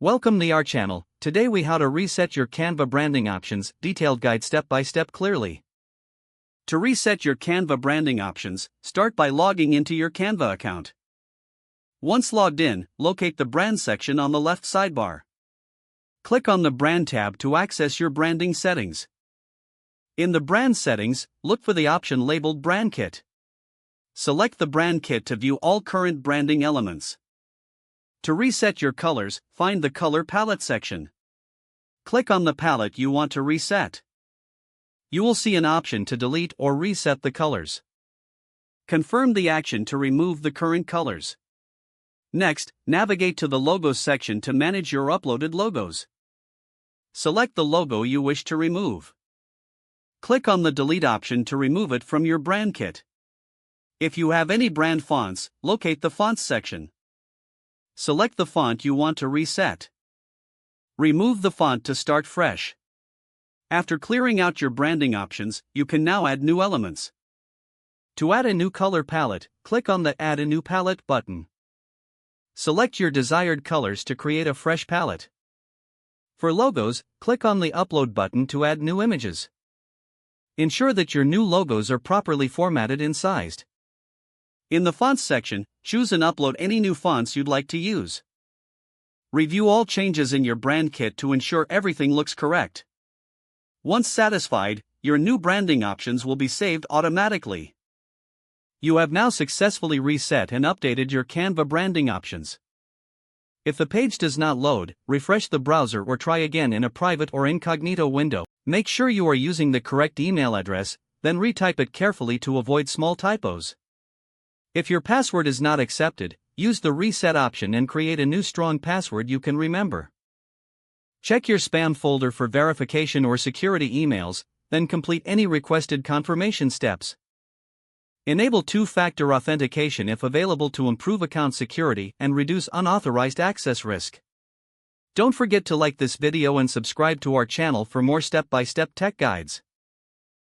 Welcome to our channel. Today we how to reset your Canva branding options, detailed guide step by step clearly. To reset your Canva branding options, start by logging into your Canva account. Once logged in, locate the brand section on the left sidebar. Click on the brand tab to access your branding settings. In the brand settings, look for the option labeled Brand Kit. Select the brand kit to view all current branding elements. To reset your colors, find the Color Palette section. Click on the palette you want to reset. You will see an option to delete or reset the colors. Confirm the action to remove the current colors. Next, navigate to the Logos section to manage your uploaded logos. Select the logo you wish to remove. Click on the Delete option to remove it from your brand kit. If you have any brand fonts, locate the Fonts section. Select the font you want to reset. Remove the font to start fresh. After clearing out your branding options, you can now add new elements. To add a new color palette, click on the Add a New Palette button. Select your desired colors to create a fresh palette. For logos, click on the Upload button to add new images. Ensure that your new logos are properly formatted and sized. In the Fonts section, choose and upload any new fonts you'd like to use. Review all changes in your brand kit to ensure everything looks correct. Once satisfied, your new branding options will be saved automatically. You have now successfully reset and updated your Canva branding options. If the page does not load, refresh the browser or try again in a private or incognito window. Make sure you are using the correct email address, then retype it carefully to avoid small typos. If your password is not accepted, use the reset option and create a new strong password you can remember. Check your spam folder for verification or security emails, then complete any requested confirmation steps. Enable two-factor authentication if available to improve account security and reduce unauthorized access risk. Don't forget to like this video and subscribe to our channel for more step-by-step tech guides.